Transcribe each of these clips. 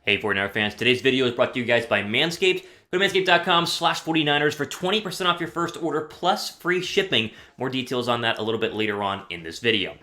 Hey 49er fans, today's video is brought to you guys by Manscaped. Go to manscaped.com/49ers for 20% off your first order plus free shipping. More details on that a little bit later on in this video.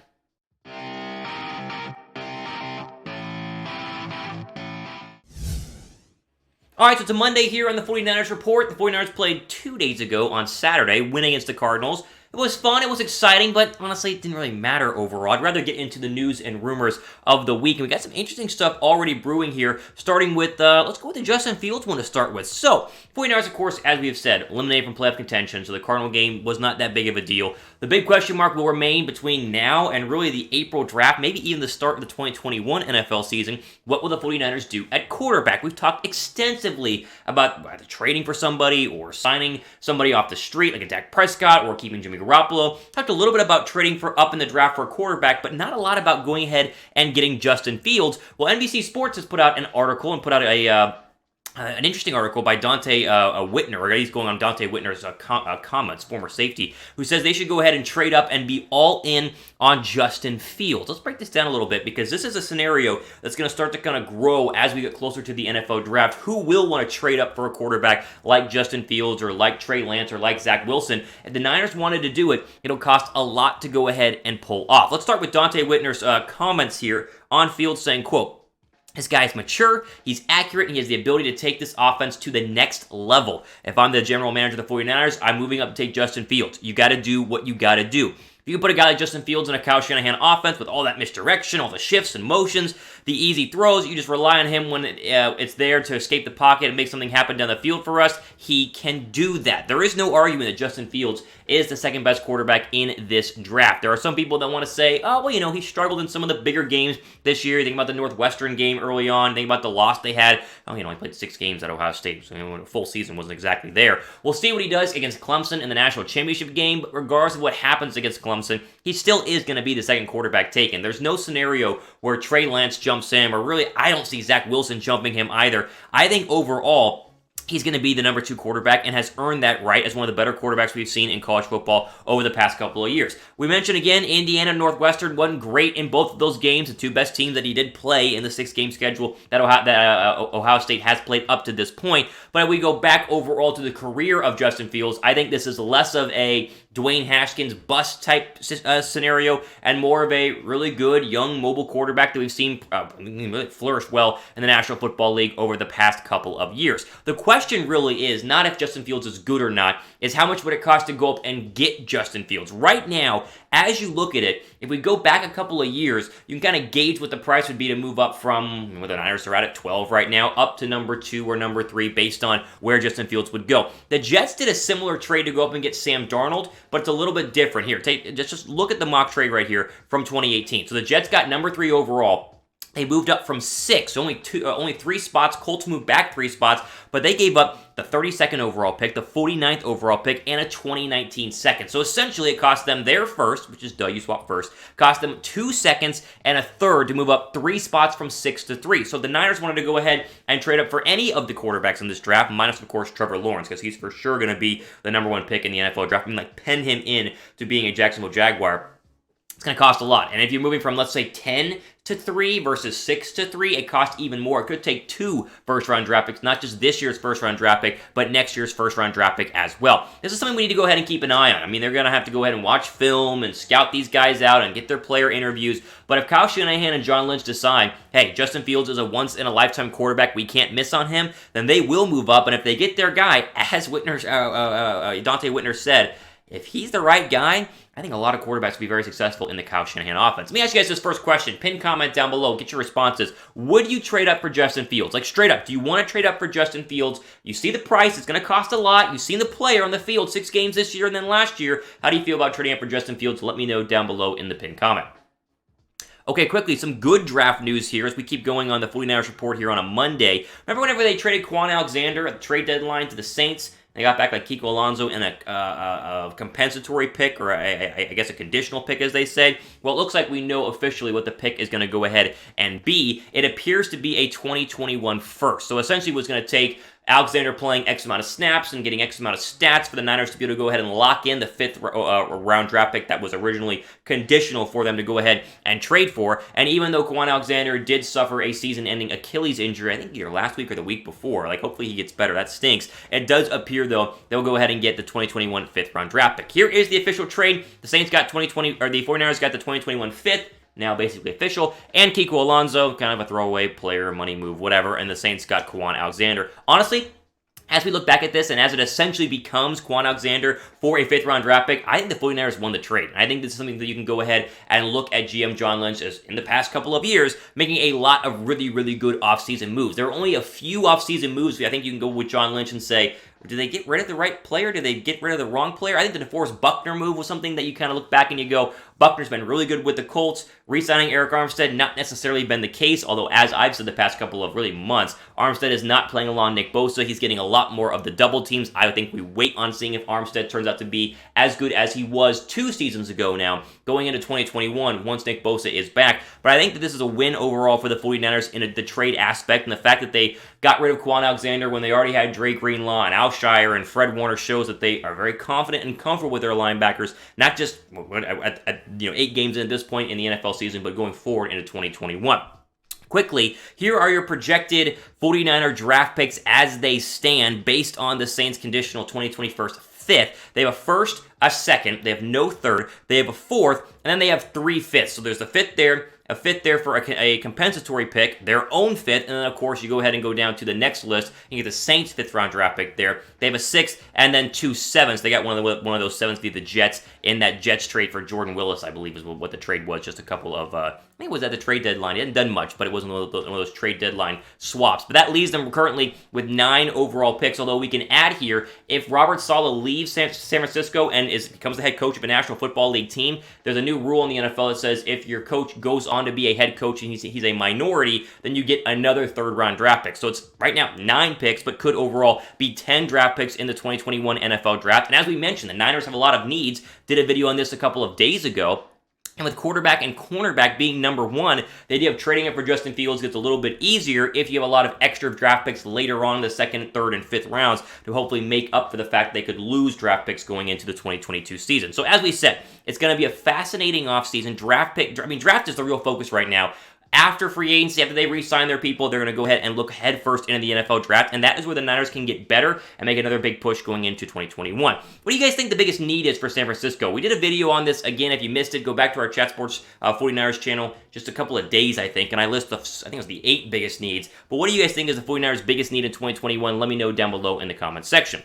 Alright, so it's a Monday here on the 49ers Report. The 49ers played 2 days ago on Saturday, winning against the Cardinals. It was fun, it was exciting, but honestly, it didn't really matter overall. I'd rather get into the news and rumors of the week. And we got some interesting stuff already brewing here, starting with, let's go with the Justin Fields one to start with. So, 49ers, of course, as we have said, eliminated from playoff contention, so the Cardinal game was not that big of a deal. The big question mark will remain between now and really the April draft, maybe even the start of the 2021 NFL season. What will the 49ers do at quarterback? We've talked extensively about either trading for somebody or signing somebody off the street, like a Dak Prescott, or keeping Jimmy Garoppolo. Talked a little bit about trading for up in the draft for a quarterback, but not a lot about going ahead and getting Justin Fields. Well, NBC Sports has put out an article and put out an interesting article by Donte Whitner, or he's going on Donte Whitner's comments, former safety, who says they should go ahead and trade up and be all in on Justin Fields. Let's break this down a little bit, because this is a scenario that's going to start to kind of grow as we get closer to the NFL draft. Who will want to trade up for a quarterback like Justin Fields or like Trey Lance or like Zach Wilson? If the Niners wanted to do it, it'll cost a lot to go ahead and pull off. Let's start with Donte Whitner's comments here on Fields saying, quote, "This guy is mature, he's accurate, and he has the ability to take this offense to the next level. If I'm the general manager of the 49ers, I'm moving up to take Justin Fields. You got to do what you got to do." If you can put a guy like Justin Fields in a Kyle Shanahan offense with all that misdirection, all the shifts and motions, the easy throws, you just rely on him when it's there to escape the pocket and make something happen down the field for us, he can do that. There is no argument that Justin Fields is the second best quarterback in this draft. There are some people that want to say, oh, well, you know, he struggled in some of the bigger games this year. Think about the Northwestern game early on. Think about the loss they had. Oh, he played 6 games at Ohio State, so a full season wasn't exactly there. We'll see what he does against Clemson in the national championship game, but regardless of what happens against Clemson, he still is going to be the second quarterback taken. There's no scenario where Trey Lance jumps him, or really, I don't see Zach Wilson jumping him either. I think overall, he's going to be the number 2 quarterback and has earned that right as one of the better quarterbacks we've seen in college football over the past couple of years. We mentioned again, Indiana and Northwestern wasn't great in both of those games, the 2 best teams that he did play in the 6-game schedule that Ohio State has played up to this point. But if we go back overall to the career of Justin Fields, I think this is less of a Dwayne Haskins bust type scenario and more of a really good young mobile quarterback that we've seen really flourish well in the National Football League over the past couple of years. The question really is not if Justin Fields is good or not, is how much would it cost to go up and get Justin Fields. Right now, as you look at it, if we go back a couple of years, you can kind of gauge what the price would be to move up from, well, the Niners are at 12 right now, up to number 2 or number 3 based on where Justin Fields would go. The Jets did a similar trade to go up and get Sam Darnold, but it's a little bit different. Here, just look at the mock trade right here from 2018. So the Jets got number 3 overall. They moved up from 6, only 3 spots. Colts moved back 3 spots, but they gave up the 32nd overall pick, the 49th overall pick, and a 2019 second. So essentially, it cost them their first, which is you swap first, cost them 2 seconds and a third to move up 3 spots from 6 to 3. So the Niners wanted to go ahead and trade up for any of the quarterbacks in this draft, minus, of course, Trevor Lawrence, because he's for sure going to be the number 1 pick in the NFL draft. I mean, pen him in to being a Jacksonville Jaguar. It's going to cost a lot. And if you're moving from, let's say, 10 to 3 versus 6 to 3, it costs even more. It could take 2 first-round draft picks, not just this year's first-round draft pick, but next year's first-round draft pick as well. This is something we need to go ahead and keep an eye on. I mean, they're going to have to go ahead and watch film and scout these guys out and get their player interviews. But if Kyle Shanahan and John Lynch decide, hey, Justin Fields is a once-in-a-lifetime quarterback, we can't miss on him, then they will move up. And if they get their guy, as Donte Whitner said, if he's the right guy, I think a lot of quarterbacks will be very successful in the Kyle Shanahan offense. Let me ask you guys this first question. Pin comment down below. Get your responses. Would you trade up for Justin Fields? Like, straight up, do you want to trade up for Justin Fields? You see the price. It's going to cost a lot. You've seen the player on the field 6 games this year and then last year. How do you feel about trading up for Justin Fields? Let me know down below in the pin comment. Okay, quickly, some good draft news here as we keep going on the 49ers Report here on a Monday. Remember whenever they traded Kwon Alexander at the trade deadline to the Saints? They got back like Kiko Alonso and a compensatory pick, or I guess a conditional pick, as they say. Well, it looks like we know officially what the pick is going to go ahead and be. It appears to be a 2021 first. So essentially, what's going to take Alexander playing X amount of snaps and getting X amount of stats for the Niners to be able to go ahead and lock in the 5th round draft pick that was originally conditional for them to go ahead and trade for. And even though Kwon Alexander did suffer a season-ending Achilles injury, I think either last week or the week before, like hopefully he gets better. That stinks. It does appear though they'll go ahead and get the 2021 5th round draft pick. Here is the official trade. The Saints got the 49ers got the 2021 5th. Now basically official, and Kiko Alonso, kind of a throwaway player, money move, whatever, and the Saints got Kwon Alexander. Honestly, as we look back at this, and as it essentially becomes Kwon Alexander for a 5th round draft pick, I think the 49ers won the trade. I think this is something that you can go ahead and look at GM John Lynch as, in the past couple of years, making a lot of really, really good offseason moves. There are only a few offseason moves I think you can go with John Lynch and say, did they get rid of the right player? Did they get rid of the wrong player? I think the DeForest Buckner move was something that you kind of look back and you go, Buckner's been really good with the Colts. Re-signing Eric Armstead, not necessarily been the case, although as I've said the past couple of really months, Armstead is not playing along Nick Bosa. He's getting a lot more of the double teams. I think we wait on seeing if Armstead turns out to be as good as he was 2 seasons ago now, going into 2021 once Nick Bosa is back. But I think that this is a win overall for the 49ers in the trade aspect, and the fact that they got rid of Kwon Alexander when they already had Dre Greenlaw and Al Shire and Fred Warner shows that they are very confident and comfortable with their linebackers, not just at 8 games in at this point in the NFL season, but going forward into 2021. Quickly, here are your projected 49er draft picks as they stand based on the Saints' conditional 2021 5th. They have a 1st, a 2nd, they have no 3rd, they have a 4th, and then they have 3 5ths. So there's the 5th there, a 5th there for a compensatory pick, their own 5th, and then of course you go ahead and go down to the next list and get the Saints 5th round draft pick there. They have a 6th and then 2 7ths. They got one of those 7ths via the Jets in that Jets trade for Jordan Willis, I believe is what the trade was. Just a couple of, I think it was at the trade deadline. It hadn't done much, but it wasn't one of those trade deadline swaps. But that leaves them currently with 9 overall picks, although we can add here, if Robert Saleh leaves San Francisco and becomes the head coach of a National Football League team, there's a new rule in the NFL that says if your coach goes on to be a head coach and he's a minority, then you get another 3rd round draft pick. So it's right now 9 picks, but could overall be 10 draft picks in the 2021 NFL draft. And as we mentioned, the Niners have a lot of needs. Did a video on this a couple of days ago. And with quarterback and cornerback being number 1, the idea of trading up for Justin Fields gets a little bit easier if you have a lot of extra draft picks later on in the 2nd, 3rd, and 5th rounds to hopefully make up for the fact they could lose draft picks going into the 2022 season. So as we said, it's going to be a fascinating offseason. Draft is the real focus right now. After free agency, after they re-sign their people, they're going to go ahead and look headfirst into the NFL draft, and that is where the Niners can get better and make another big push going into 2021. What do you guys think the biggest need is for San Francisco? We did a video on this. Again, if you missed it, go back to our Chat Sports 49ers channel just a couple of days, I think, and I list, I think it was the 8 biggest needs. But what do you guys think is the 49ers' biggest need in 2021? Let me know down below in the comments section.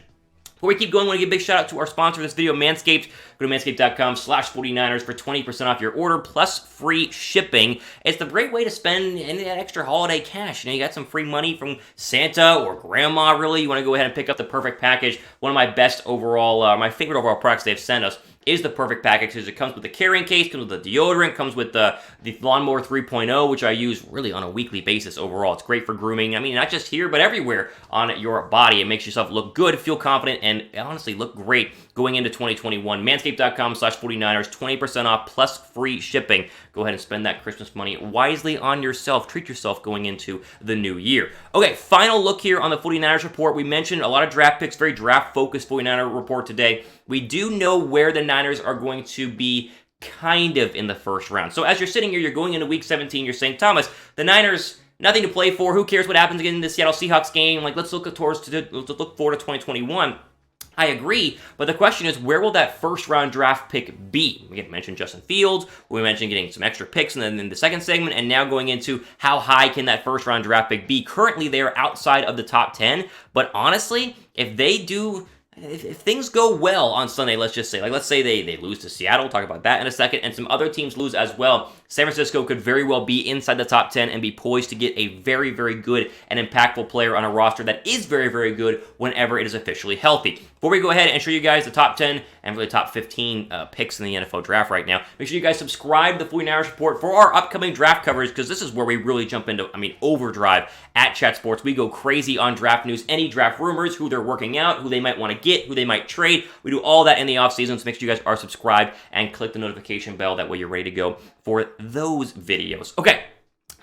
Before we keep going, I want to give a big shout out to our sponsor of this video, Manscaped. Go to manscaped.com/49ers for 20% off your order plus free shipping. It's a great way to spend any of that extra holiday cash. You got some free money from Santa or Grandma, really. You want to go ahead and pick up the perfect package. One of my best overall, my favorite overall products they've sent us is the perfect package, because it comes with the carrying case, comes with the deodorant, comes with the Lawnmower 3.0, which I use really on a weekly basis overall. It's great for grooming. I mean, not just here, but everywhere on your body. It makes yourself look good, feel confident, and honestly look great going into 2021. Manscaped.com/49ers, 20% off plus free shipping. Go ahead and spend that Christmas money wisely on yourself. Treat yourself going into the new year. Okay, final look here on the 49ers report. We mentioned a lot of draft picks, very draft-focused 49er report today. We do know where the Niners are going to be kind of in the 1st round. So as you're sitting here, you're going into week 17, you're saying, Thomas, the Niners, nothing to play for. Who cares what happens again in the Seattle Seahawks game? Like, let's look forward to 2021. I agree, but the question is, where will that 1st round draft pick be? We mentioned Justin Fields, we mentioned getting some extra picks and then in the second segment, and now going into how high can that 1st round draft pick be? Currently, they are outside of the top 10, but honestly, if things go well on Sunday, let's just say, let's say they lose to Seattle, we'll talk about that in a second, and some other teams lose as well, San Francisco could very well be inside the top 10 and be poised to get a very, very good and impactful player on a roster that is very, very good whenever it is officially healthy. Before we go ahead and show you guys the top 10 and really top 15 picks in the NFL draft right now, make sure you guys subscribe to the 49ers Report for our upcoming draft coverage, because this is where we really jump into, overdrive at Chat Sports. We go crazy on draft news, any draft rumors, who they're working out, who they might want to get, who they might trade. We do all that in the offseason, so make sure you guys are subscribed and click the notification bell. That way you're ready to go for those videos. Okay.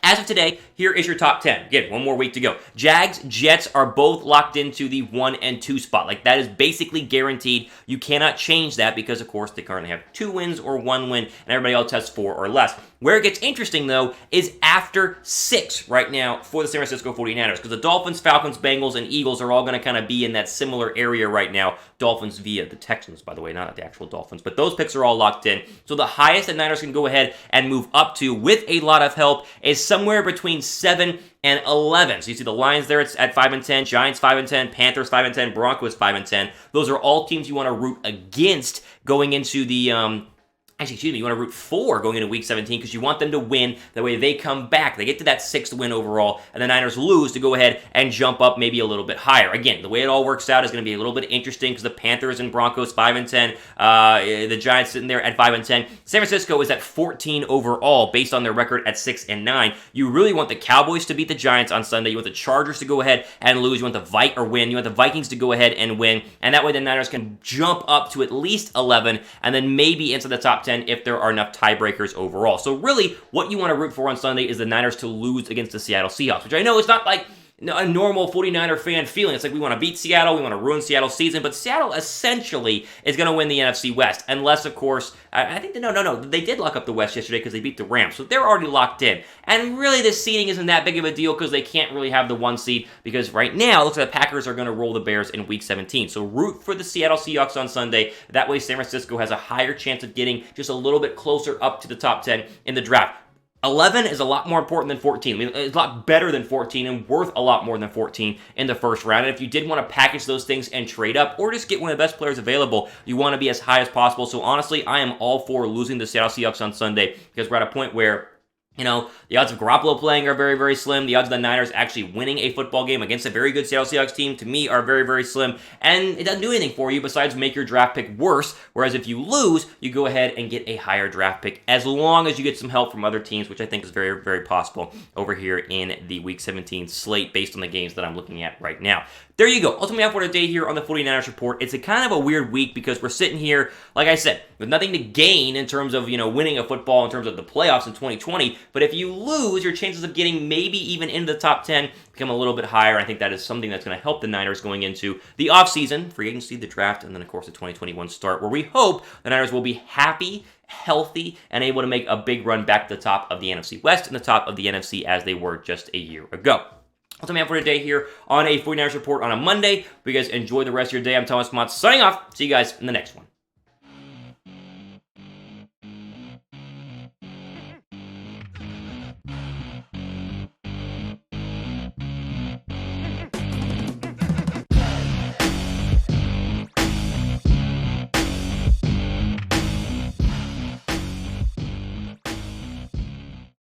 As of today, here is your top 10. Again, one more week to go. Jags, Jets are both locked into the 1 and 2 spot. Like, that is basically guaranteed. You cannot change that because, of course, they currently have 2 wins or 1 win, and everybody else has 4 or less. Where it gets interesting, though, is after 6 right now for the San Francisco 49ers, because the Dolphins, Falcons, Bengals, and Eagles are all going to kind of be in that similar area right now. Dolphins via the Texans, by the way, not the actual Dolphins, but those picks are all locked in. So the highest that Niners can go ahead and move up to with a lot of help is somewhere between 7 and 11. So you see the Lions there, it's at 5 and 10, Giants 5 and 10, Panthers 5 and 10, Broncos 5 and 10. Those are all teams you want to root against going into the you want to root for going into Week 17 because you want them to win. That way they come back. They get to that 6th win overall, and the Niners lose to go ahead and jump up maybe a little bit higher. Again, the way it all works out is going to be a little bit interesting because the Panthers and Broncos 5 and 10, the Giants sitting there at 5 and 10. San Francisco is at 14 overall based on their record at 6 and 9. You really want the Cowboys to beat the Giants on Sunday. You want the Chargers to go ahead and lose. You want the win. You want the Vikings to go ahead and win, and that way the Niners can jump up to at least 11 and then maybe into the top 10 if there are enough tiebreakers overall. So really, what you want to root for on Sunday is the Niners to lose against the Seattle Seahawks, which I know is not like a normal 49er fan feeling. It's like we want to beat Seattle, we want to ruin Seattle's season, but Seattle essentially is going to win the NFC West, unless, of course, I think, no, they did lock up the West yesterday because they beat the Rams, so they're already locked in. And really, this seeding isn't that big of a deal because they can't really have the 1 seed, because right now, it looks like the Packers are going to roll the Bears in Week 17. So root for the Seattle Seahawks on Sunday. That way, San Francisco has a higher chance of getting just a little bit closer up to the top 10 in the draft. 11 is a lot more important than 14. I mean, it's a lot better than 14 and worth a lot more than 14 in the first round. And if you did want to package those things and trade up or just get one of the best players available, you want to be as high as possible. So honestly, I am all for losing the Seattle Seahawks on Sunday because we're at a point where the odds of Garoppolo playing are very, very slim. The odds of the Niners actually winning a football game against a very good Seattle Seahawks team, to me, are very, very slim. And it doesn't do anything for you besides make your draft pick worse. Whereas if you lose, you go ahead and get a higher draft pick as long as you get some help from other teams, which I think is very, very possible over here in the Week 17 slate based on the games that I'm looking at right now. There you go. Ultimately, out for today here on the 49ers Report. It's a kind of a weird week because we're sitting here, like I said, with nothing to gain in terms of, winning a football in terms of the playoffs in 2020. But if you lose, your chances of getting maybe even into the top 10 become a little bit higher. I think that is something that's going to help the Niners going into the offseason, free agency, the draft, and then, of course, the 2021 start, where we hope the Niners will be happy, healthy, and able to make a big run back to the top of the NFC West and the top of the NFC as they were just a year ago. That's all I have for today here on a 49ers Report on a Monday. Hope you guys enjoy the rest of your day. I'm Thomas Mott signing off. See you guys in the next one.